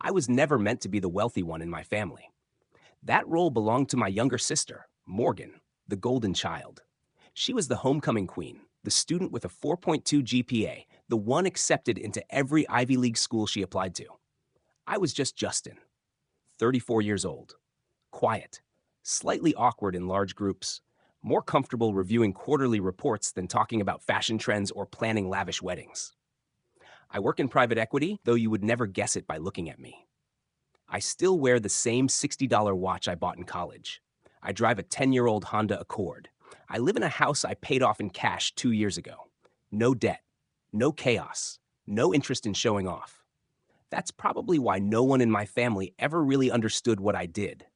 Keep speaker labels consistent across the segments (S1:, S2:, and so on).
S1: I was never meant to be the wealthy one in my family. That role belonged to my younger sister, Morgan, the golden child. She was the homecoming queen, the student with a 4.2 GPA, the one accepted into every Ivy League school she applied to. I was just Justin, 34 years old, quiet, slightly awkward in large groups, more comfortable reviewing quarterly reports than talking about fashion trends or planning lavish weddings. I work in private equity, though you would never guess it by looking at me. I still wear the same $60 watch I bought in college. I drive a 10-year-old Honda Accord. I live in a house I paid off in cash 2 years ago. No debt, no chaos, no interest in showing off. That's probably why no one in my family ever really understood what I did,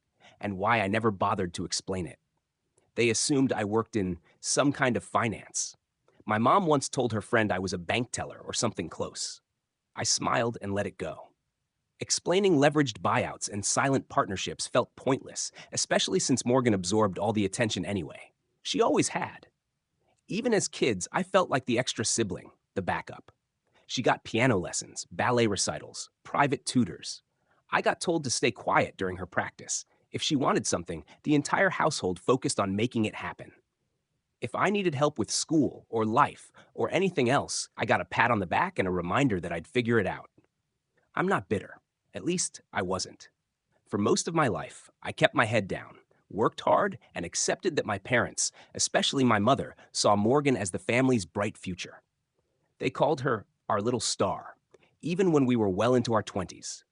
S1: and why I never bothered to explain it. They assumed I worked in some kind of finance. My mom once told her friend I was a bank teller or something close. I smiled and let it go. Explaining leveraged buyouts and silent partnerships felt pointless, especially since Morgan absorbed all the attention anyway. She always had. Even as kids, I felt like the extra sibling, the backup. She got piano lessons, ballet recitals, private tutors. I got told to stay quiet during her practice. If she wanted something, the entire household focused on making it happen. If I needed help with school or life or anything else, I got a pat on the back and a reminder that I'd figure it out. I'm not bitter. At least, I wasn't. For most of my life, I kept my head down, worked hard, and accepted that my parents, especially my mother, saw Morgan as the family's bright future. They called her our little star, even when we were well into our 20s.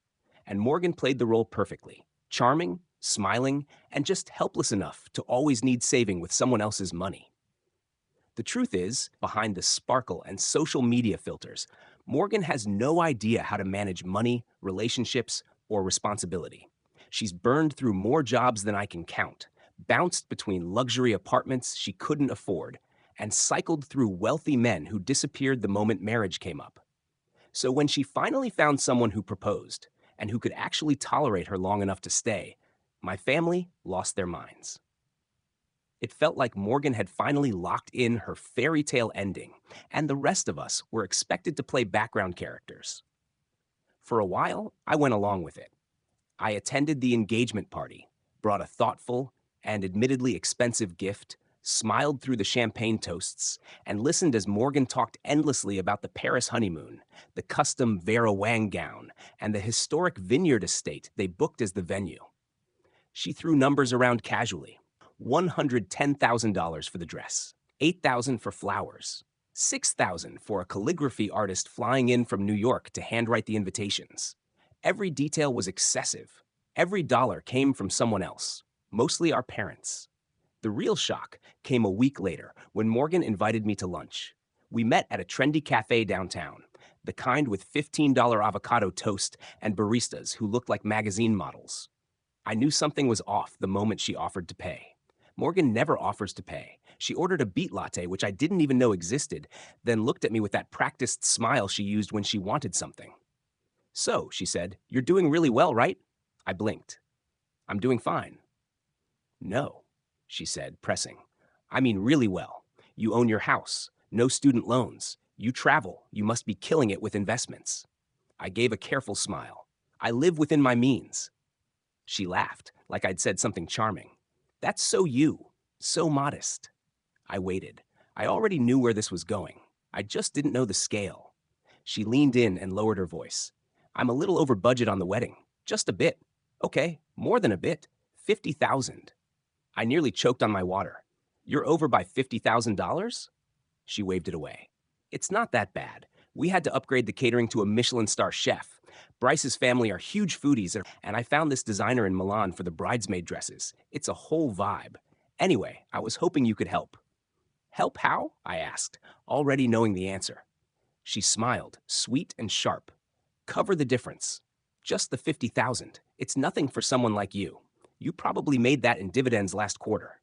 S1: And Morgan played the role perfectly, charming, smiling, and just helpless enough to always need saving with someone else's money. The truth is, behind the sparkle and social media filters, Morgan has no idea how to manage money, relationships, or responsibility. She's burned through more jobs than I can count, bounced between luxury apartments she couldn't afford, and cycled through wealthy men who disappeared the moment marriage came up. So when she finally found someone who proposed, and who could actually tolerate her long enough to stay, my family lost their minds. It felt like Morgan had finally locked in her fairy tale ending, and the rest of us were expected to play background characters. For a while, I went along with it. I attended the engagement party, brought a thoughtful and admittedly expensive gift, smiled through the champagne toasts, and listened as Morgan talked endlessly about the Paris honeymoon, the custom Vera Wang gown, and the historic vineyard estate they booked as the venue. She threw numbers around casually. $110,000 for the dress, $8,000 for flowers, $6,000 for a calligraphy artist flying in from New York to handwrite the invitations. Every detail was excessive. Every dollar came from someone else, mostly our parents. The real shock came a week later when Morgan invited me to lunch. We met at a trendy cafe downtown, the kind with $15 avocado toast and baristas who looked like magazine models. I knew something was off the moment she offered to pay. Morgan never offers to pay. She ordered a beet latte, which I didn't even know existed, then looked at me with that practiced smile she used when she wanted something. So, she said, you're doing really well, right? I blinked. I'm doing fine. No, she said, pressing. I mean really well. You own your house, no student loans. You travel. You must be killing it with investments. I gave a careful smile. I live within my means. She laughed, like I'd said something charming. That's so you, so modest. I waited. I already knew where this was going. I just didn't know the scale. She leaned in and lowered her voice. I'm a little over budget on the wedding. Just a bit. Okay, more than a bit. 50,000. I nearly choked on my water. You're over by $50,000? She waved it away. It's not that bad. We had to upgrade the catering to a Michelin star chef. Bryce's family are huge foodies, and I found this designer in Milan for the bridesmaid dresses. It's a whole vibe. Anyway, I was hoping you could help. Help how? I asked, already knowing the answer. She smiled, sweet and sharp. Cover the difference. Just the 50,000. It's nothing for someone like you. You probably made that in dividends last quarter.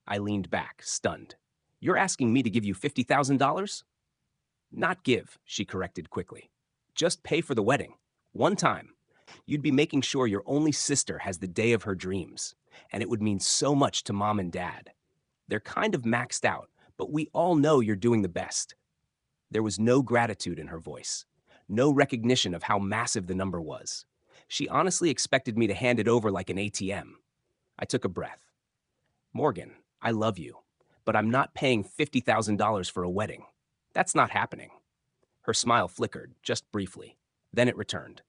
S1: I leaned back, stunned. You're asking me to give you $50,000? Not give, she corrected quickly. Just pay for the wedding. One time. You'd be making sure your only sister has the day of her dreams. And it would mean so much to mom and dad. They're kind of maxed out, but we all know you're doing the best. There was no gratitude in her voice. No recognition of how massive the number was. She honestly expected me to hand it over like an ATM. I took a breath. Morgan, I love you, but I'm not paying $50,000 for a wedding. That's not happening. Her smile flickered, just briefly. Then it returned.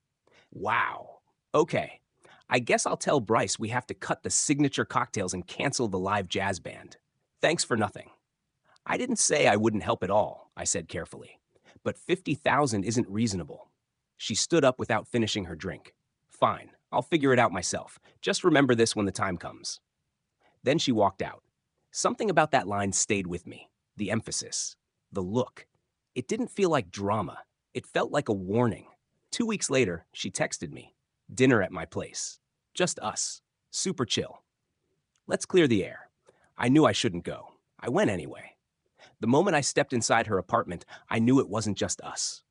S1: Wow. Okay. I guess I'll tell Bryce we have to cut the signature cocktails and cancel the live jazz band. Thanks for nothing. I didn't say I wouldn't help at all, I said carefully. But 50,000 isn't reasonable. She stood up without finishing her drink. Fine, I'll figure it out myself. Just remember this when the time comes. Then she walked out. Something about that line stayed with me. The emphasis. The look. It didn't feel like drama. It felt like a warning. 2 weeks later, she texted me. Dinner at my place. Just us. Super chill. Let's clear the air. I knew I shouldn't go. I went anyway. The moment I stepped inside her apartment, I knew it wasn't just us.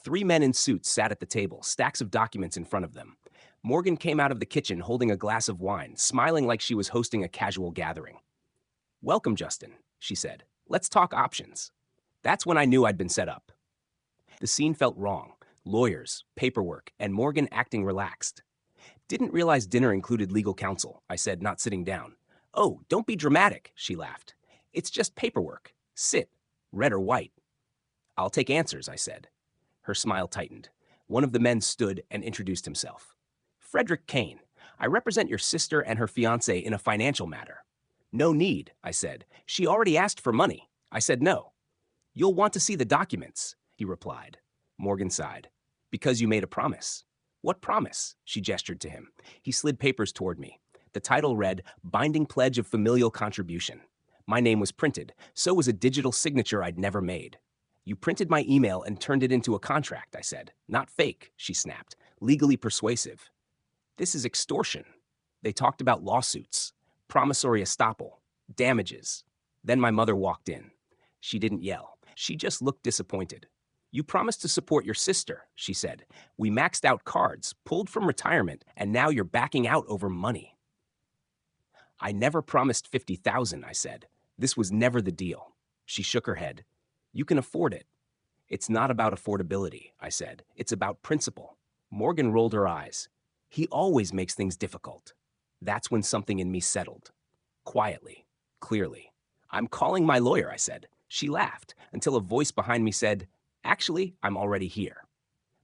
S1: 3 men in suits sat at the table, stacks of documents in front of them. Morgan came out of the kitchen holding a glass of wine, smiling like she was hosting a casual gathering. Welcome, Justin, she said. Let's talk options. That's when I knew I'd been set up. The scene felt wrong. Lawyers, paperwork, and Morgan acting relaxed. Didn't realize dinner included legal counsel, I said, not sitting down. Oh, don't be dramatic, she laughed. It's just paperwork. Sit. Red or white? I'll take answers, I said. Her smile tightened. One of the men stood and introduced himself. Frederick Kane. I represent your sister and her fiancé in a financial matter. No need, I said. She already asked for money. I said no. You'll want to see the documents, he replied. Morgan sighed. Because you made a promise. What promise? She gestured to him. He slid papers toward me. The title read, Binding Pledge of Familial Contribution. My name was printed. So was a digital signature I'd never made. You printed my email and turned it into a contract, I said. Not fake, she snapped. Legally persuasive. This is extortion. They talked about lawsuits, promissory estoppel, damages. Then my mother walked in. She didn't yell. She just looked disappointed. You promised to support your sister, she said. We maxed out cards, pulled from retirement, and now you're backing out over money. I never promised 50,000, I said. This was never the deal. She shook her head. You can afford it. It's not about affordability, I said. It's about principle. Morgan rolled her eyes. He always makes things difficult. That's when something in me settled. Quietly, clearly. I'm calling my lawyer, I said. She laughed until a voice behind me said, Actually, I'm already here.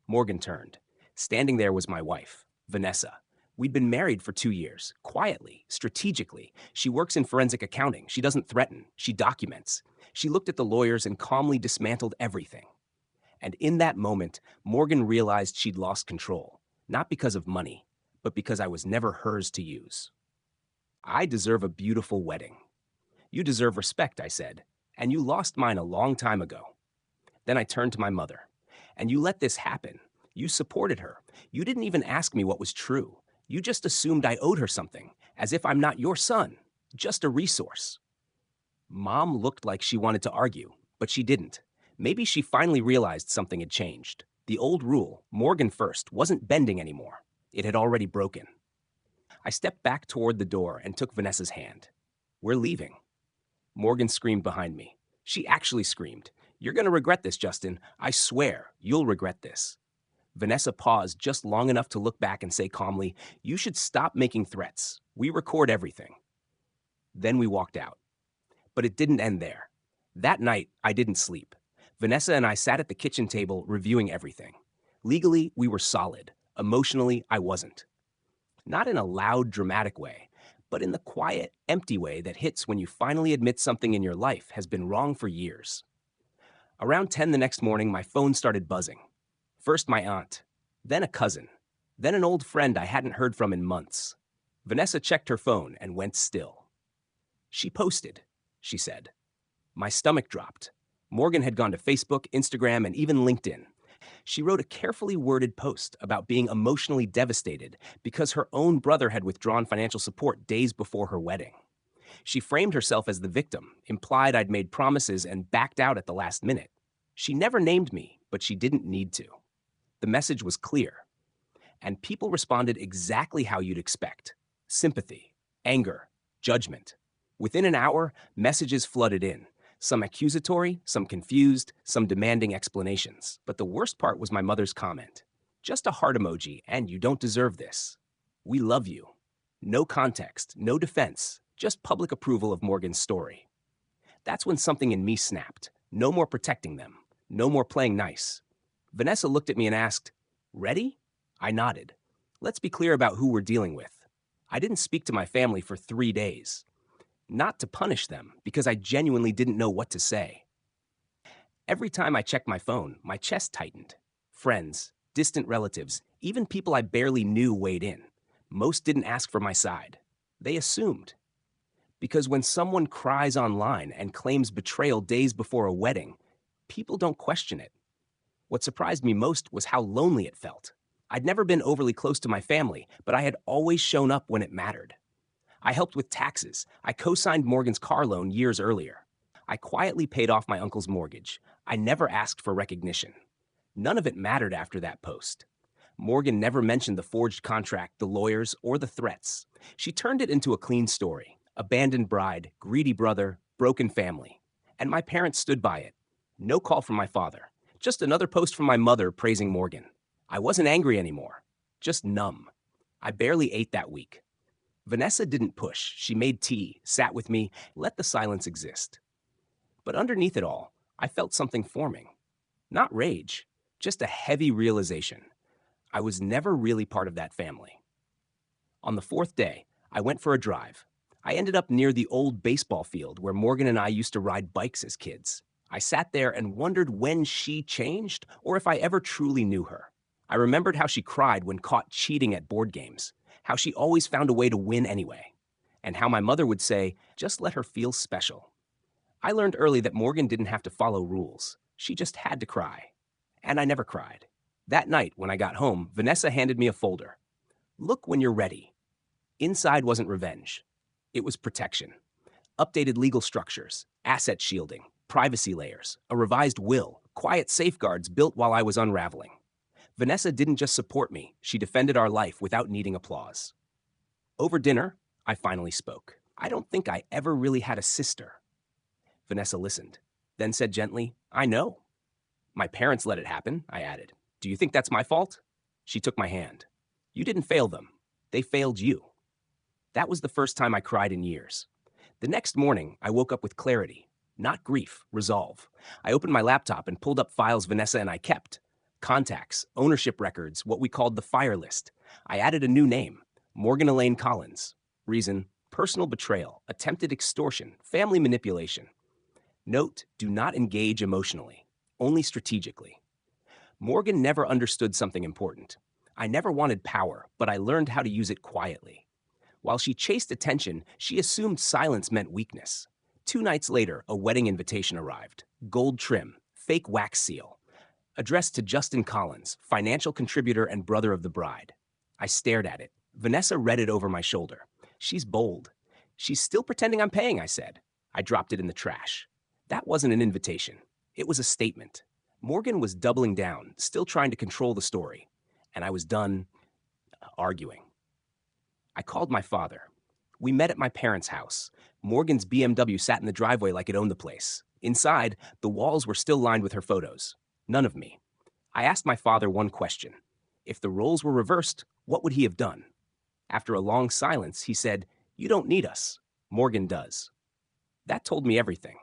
S1: Morgan turned. Standing there was my wife, Vanessa. We'd been married for 2 years, quietly, strategically. She works in forensic accounting. She doesn't threaten. She documents. She looked at the lawyers and calmly dismantled everything. And in that moment, Morgan realized she'd lost control, not because of money, but because I was never hers to use. I deserve a beautiful wedding. You deserve respect, I said, and you lost mine a long time ago. Then I turned to my mother. And you let this happen. You supported her. You didn't even ask me what was true. You just assumed I owed her something, as if I'm not your son, just a resource. Mom looked like she wanted to argue, but she didn't. Maybe she finally realized something had changed. The old rule, Morgan first, wasn't bending anymore. It had already broken. I stepped back toward the door and took Vanessa's hand. We're leaving. Morgan screamed behind me. She actually screamed. You're going to regret this, Justin. I swear, you'll regret this. Vanessa paused just long enough to look back and say calmly, You should stop making threats. We record everything. Then we walked out. But it didn't end there. That night, I didn't sleep. Vanessa and I sat at the kitchen table reviewing everything. Legally, we were solid. Emotionally, I wasn't. Not in a loud, dramatic way, but in the quiet, empty way that hits when you finally admit something in your life has been wrong for years. Around 10 the next morning, my phone started buzzing. First my aunt, then a cousin, then an old friend I hadn't heard from in months. Vanessa checked her phone and went still. She posted, she said. My stomach dropped. Morgan had gone to Facebook, Instagram, and even LinkedIn. She wrote a carefully worded post about being emotionally devastated because her own brother had withdrawn financial support days before her wedding. She framed herself as the victim, implied I'd made promises and backed out at the last minute. She never named me, but she didn't need to. The message was clear. And people responded exactly how you'd expect. Sympathy, anger, judgment. Within an hour, messages flooded in. Some accusatory, some confused, some demanding explanations. But the worst part was my mother's comment. Just a heart emoji, and you don't deserve this. We love you. No context, no defense, just public approval of Morgan's story. That's when something in me snapped. No more protecting them. No more playing nice. Vanessa looked at me and asked, "Ready?" I nodded. Let's be clear about who we're dealing with. I didn't speak to my family for 3 days. Not to punish them, because I genuinely didn't know what to say. Every time I checked my phone, my chest tightened. Friends, distant relatives, even people I barely knew weighed in. Most didn't ask for my side. They assumed. Because when someone cries online and claims betrayal days before a wedding, people don't question it. What surprised me most was how lonely it felt. I'd never been overly close to my family, but I had always shown up when it mattered. I helped with taxes. I co-signed Morgan's car loan years earlier. I quietly paid off my uncle's mortgage. I never asked for recognition. None of it mattered after that post. Morgan never mentioned the forged contract, the lawyers, or the threats. She turned it into a clean story. Abandoned bride, greedy brother, broken family. And my parents stood by it. No call from my father. Just another post from my mother praising Morgan. I wasn't angry anymore. Just numb. I barely ate that week. Vanessa didn't push. She made tea, sat with me, let the silence exist. But underneath it all, I felt something forming. Not rage, just a heavy realization. I was never really part of that family. On the 4th day, I went for a drive. I ended up near the old baseball field where Morgan and I used to ride bikes as kids. I sat there and wondered when she changed or if I ever truly knew her. I remembered how she cried when caught cheating at board games, how she always found a way to win anyway, and how my mother would say, just let her feel special. I learned early that Morgan didn't have to follow rules. She just had to cry. And I never cried. That night, when I got home, Vanessa handed me a folder. Look when you're ready. Inside wasn't revenge. It was protection. Updated legal structures, asset shielding, privacy layers, a revised will, quiet safeguards built while I was unraveling. Vanessa didn't just support me, she defended our life without needing applause. Over dinner, I finally spoke. I don't think I ever really had a sister. Vanessa listened, then said gently, I know. My parents let it happen, I added. Do you think that's my fault? She took my hand. You didn't fail them. They failed you. That was the first time I cried in years. The next morning, I woke up with clarity, not grief, resolve. I opened my laptop and pulled up files Vanessa and I kept. Contacts, ownership records, what we called the fire list. I added a new name, Morgan Elaine Collins. Reason, personal betrayal, attempted extortion, family manipulation. Note, do not engage emotionally, only strategically. Morgan never understood something important. I never wanted power, but I learned how to use it quietly. While she chased attention, she assumed silence meant weakness. 2 nights later, a wedding invitation arrived. Gold trim, fake wax seal. Addressed to Justin Collins, financial contributor and brother of the bride. I stared at it. Vanessa read it over my shoulder. She's bold. She's still pretending I'm paying, I said. I dropped it in the trash. That wasn't an invitation. It was a statement. Morgan was doubling down, still trying to control the story. And I was done arguing. I called my father. We met at my parents' house. Morgan's BMW sat in the driveway like it owned the place. Inside, the walls were still lined with her photos. None of me. I asked my father one question. If the roles were reversed, what would he have done? After a long silence, he said, You don't need us. Morgan does. That told me everything.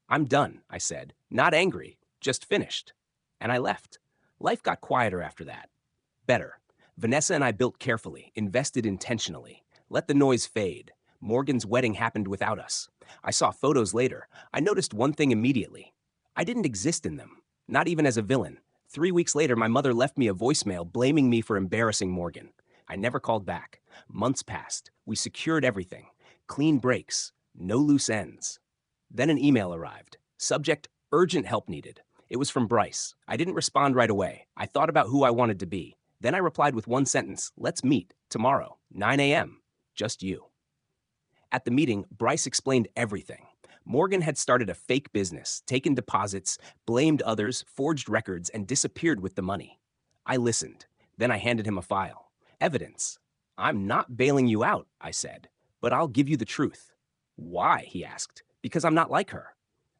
S1: I'm done, I said. Not angry, just finished. And I left. Life got quieter after that. Better. Vanessa and I built carefully, invested intentionally. Let the noise fade. Morgan's wedding happened without us. I saw photos later. I noticed one thing immediately. I didn't exist in them, not even as a villain. 3 weeks later, my mother left me a voicemail blaming me for embarrassing Morgan. I never called back. Months passed. We secured everything. Clean breaks. No loose ends. Then an email arrived. Subject, urgent help needed. It was from Bryce. I didn't respond right away. I thought about who I wanted to be. Then I replied with one sentence, let's meet, tomorrow, 9 a.m., just you. At the meeting, Bryce explained everything. Morgan had started a fake business, taken deposits, blamed others, forged records, and disappeared with the money. I listened. Then I handed him a file. Evidence. I'm not bailing you out, I said, but I'll give you the truth. Why, he asked. Because I'm not like her.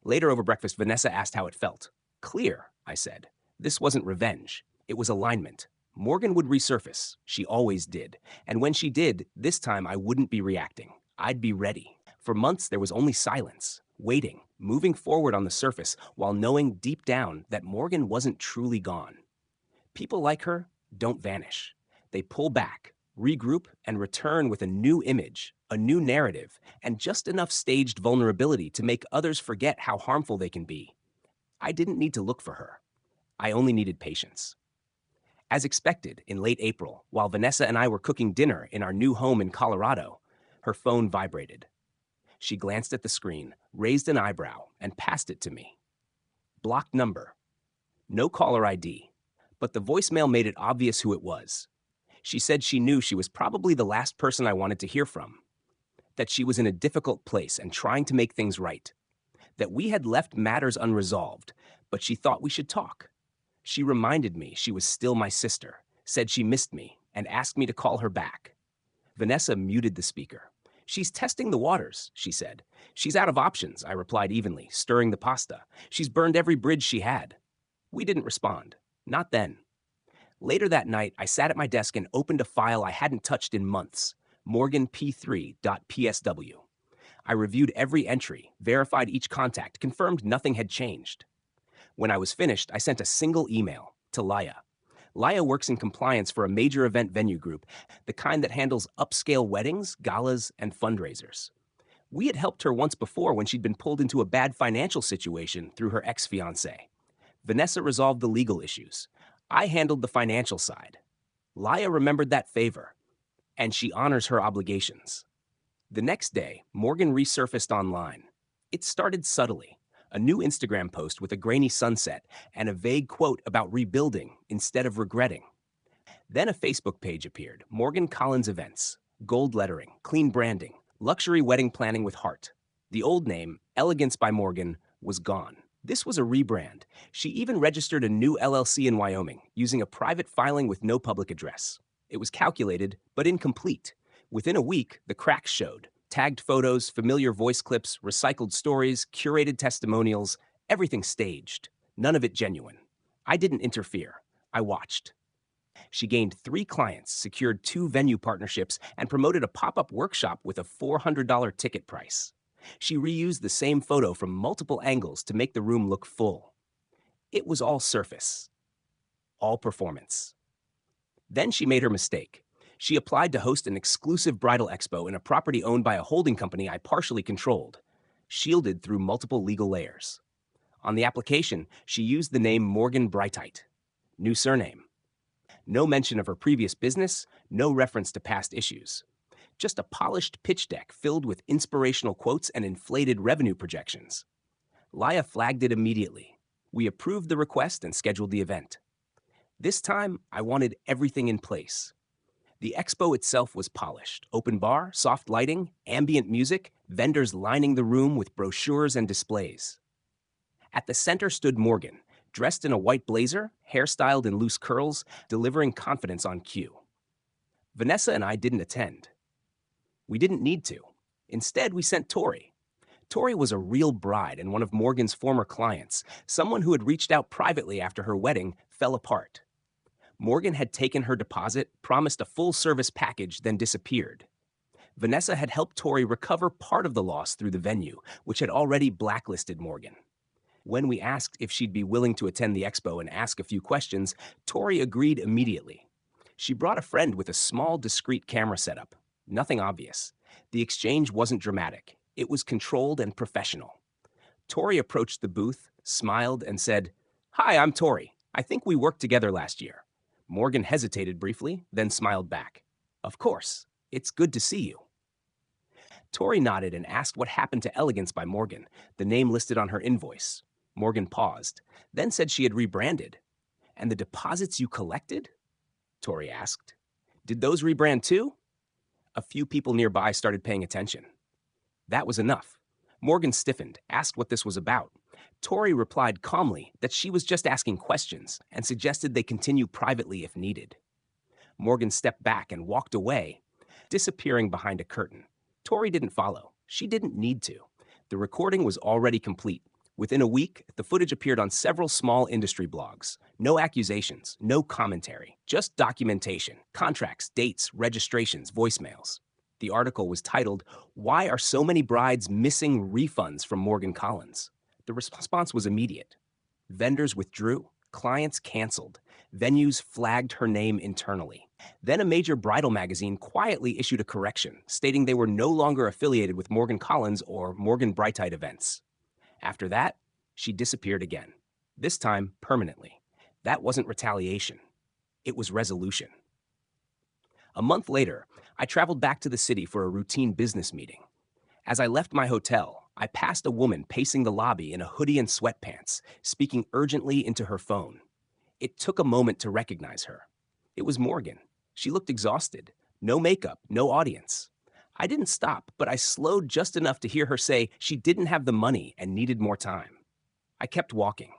S1: Later over breakfast, Vanessa asked how it felt. Clear, I said. This wasn't revenge. It was alignment. Morgan would resurface. She always did. And when she did, this time I wouldn't be reacting. I'd be ready. For months, there was only silence, waiting, moving forward on the surface while knowing deep down that Morgan wasn't truly gone. People like her don't vanish. They pull back, regroup, and return with a new image, a new narrative, and just enough staged vulnerability to make others forget how harmful they can be. I didn't need to look for her. I only needed patience. As expected, in late April, while Vanessa and I were cooking dinner in our new home in Colorado, her phone vibrated. She glanced at the screen, raised an eyebrow, and passed it to me. Blocked number. No caller ID, but the voicemail made it obvious who it was. She said she knew she was probably the last person I wanted to hear from, that she was in a difficult place and trying to make things right, that we had left matters unresolved, but she thought we should talk. She reminded me she was still my sister, said she missed me, and asked me to call her back. Vanessa muted the speaker. She's testing the waters, she said. She's out of options, I replied evenly, stirring the pasta. She's burned every bridge she had. We didn't respond. Not then. Later that night, I sat at my desk and opened a file I hadn't touched in months, morganp3.psw. I reviewed every entry, verified each contact, confirmed nothing had changed. When I was finished, I sent a single email to Laya. Laya works in compliance for a major event venue group, the kind that handles upscale weddings, galas, and fundraisers. We had helped her once before when she'd been pulled into a bad financial situation through her ex-fiancé. Vanessa resolved the legal issues. I handled the financial side. Laya remembered that favor, and she honors her obligations. The next day, Morgan resurfaced online. It started subtly. A new Instagram post with a grainy sunset and a vague quote about rebuilding instead of regretting. Then a Facebook page appeared, Morgan Collins Events, gold lettering, clean branding, luxury wedding planning with heart. The old name, Elegance by Morgan, was gone. This was a rebrand. She even registered a new LLC in Wyoming, using a private filing with no public address. It was calculated, but incomplete. Within a week, the cracks showed. Tagged photos, familiar voice clips, recycled stories, curated testimonials, everything staged. None of it genuine. I didn't interfere. I watched. She gained 3 clients, secured 2 venue partnerships, and promoted a pop-up workshop with a $400 ticket price. She reused the same photo from multiple angles to make the room look full. It was all surface. All performance. Then she made her mistake. She applied to host an exclusive bridal expo in a property owned by a holding company I partially controlled, shielded through multiple legal layers. On the application, she used the name Morgan Breitheit. New surname. No mention of her previous business, no reference to past issues. Just a polished pitch deck filled with inspirational quotes and inflated revenue projections. Laya flagged it immediately. We approved the request and scheduled the event. This time, I wanted everything in place. The expo itself was polished. Open bar, soft lighting, ambient music, vendors lining the room with brochures and displays. At the center stood Morgan, dressed in a white blazer, hairstyled in loose curls, delivering confidence on cue. Vanessa and I didn't attend. We didn't need to. Instead, we sent Tori. Tori was a real bride and one of Morgan's former clients, someone who had reached out privately after her wedding fell apart. Morgan had taken her deposit, promised a full-service package, then disappeared. Vanessa had helped Tori recover part of the loss through the venue, which had already blacklisted Morgan. When we asked if she'd be willing to attend the expo and ask a few questions, Tori agreed immediately. She brought a friend with a small, discreet camera setup. Nothing obvious. The exchange wasn't dramatic. It was controlled and professional. Tori approached the booth, smiled, and said, "Hi, I'm Tori. I think we worked together last year." Morgan hesitated briefly, then smiled back. "Of course. It's good to see you." Tori nodded and asked what happened to Elegance by Morgan, the name listed on her invoice. Morgan paused, then said she had rebranded. "And the deposits you collected?" Tori asked. "Did those rebrand too?" A few people nearby started paying attention. That was enough. Morgan stiffened, asked what this was about. Tori replied calmly that she was just asking questions and suggested they continue privately if needed. Morgan stepped back and walked away, disappearing behind a curtain. Tori didn't follow. She didn't need to. The recording was already complete. Within a week, the footage appeared on several small industry blogs. No accusations, no commentary, just documentation, contracts, dates, registrations, voicemails. The article was titled, "Why Are So Many Brides Missing Refunds from Morgan Collins?" The response was immediate. Vendors withdrew, clients canceled, venues flagged her name internally. Then a major bridal magazine quietly issued a correction, stating they were no longer affiliated with Morgan Collins or Morgan Brightite events. After that, she disappeared again, this time permanently. That wasn't retaliation, it was resolution. A month later, I traveled back to the city for a routine business meeting. As I left my hotel, I passed a woman pacing the lobby in a hoodie and sweatpants, speaking urgently into her phone. It took a moment to recognize her. It was Morgan. She looked exhausted. No makeup, no audience. I didn't stop, but I slowed just enough to hear her say she didn't have the money and needed more time. I kept walking.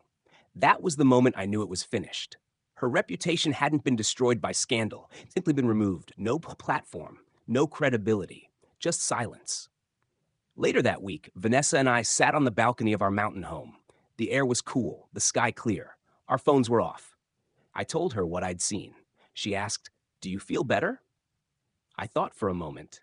S1: That was the moment I knew it was finished. Her reputation hadn't been destroyed by scandal, simply been removed. No platform, no credibility, just silence. Later that week, Vanessa and I sat on the balcony of our mountain home. The air was cool, the sky clear. Our phones were off. I told her what I'd seen. She asked, "Do you feel better?" I thought for a moment.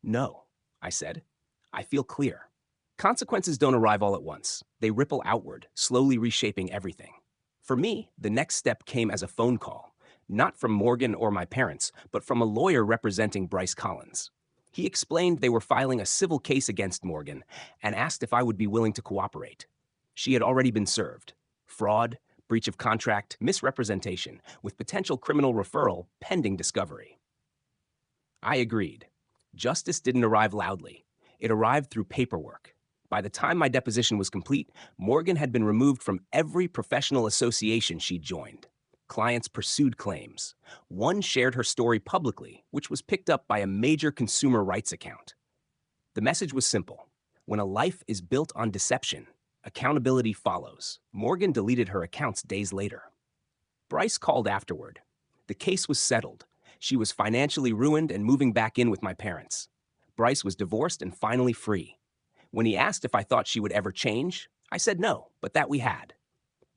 S1: "No," I said. "I feel clear." Consequences don't arrive all at once. They ripple outward, slowly reshaping everything. For me, the next step came as a phone call, not from Morgan or my parents, but from a lawyer representing Bryce Collins. He explained they were filing a civil case against Morgan and asked if I would be willing to cooperate. She had already been served. Fraud, breach of contract, misrepresentation, with potential criminal referral pending discovery. I agreed. Justice didn't arrive loudly. It arrived through paperwork. By the time my deposition was complete, Morgan had been removed from every professional association she'd joined. Clients pursued claims. One shared her story publicly, which was picked up by a major consumer rights account. The message was simple. When a life is built on deception, accountability follows. Morgan deleted her accounts days later. Bryce called afterward. The case was settled. She was financially ruined and moving back in with my parents. Bryce was divorced and finally free. When he asked if I thought she would ever change, I said no, but that we had.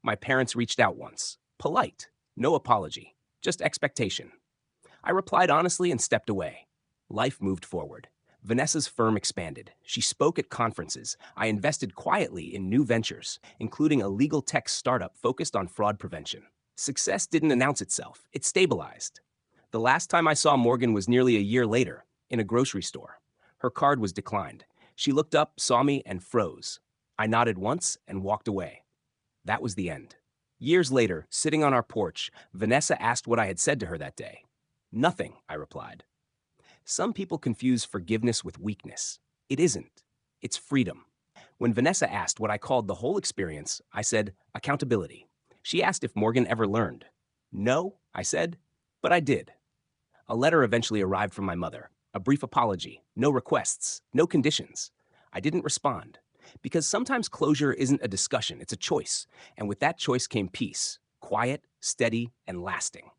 S1: My parents reached out once. Polite. No apology. Just expectation. I replied honestly and stepped away. Life moved forward. Vanessa's firm expanded. She spoke at conferences. I invested quietly in new ventures, including a legal tech startup focused on fraud prevention. Success didn't announce itself. It stabilized. The last time I saw Morgan was nearly a year later, in a grocery store. Her card was declined. She looked up, saw me, and froze. I nodded once and walked away. That was the end. Years later, sitting on our porch, Vanessa asked what I had said to her that day. "Nothing," I replied. Some people confuse forgiveness with weakness. It isn't. It's freedom. When Vanessa asked what I called the whole experience, I said, accountability. She asked if Morgan ever learned. No, I said, but I did. A letter eventually arrived from my mother. A brief apology. No requests. No conditions. I didn't respond. Because sometimes closure isn't a discussion, it's a choice. And with that choice came peace. Quiet, steady, and lasting.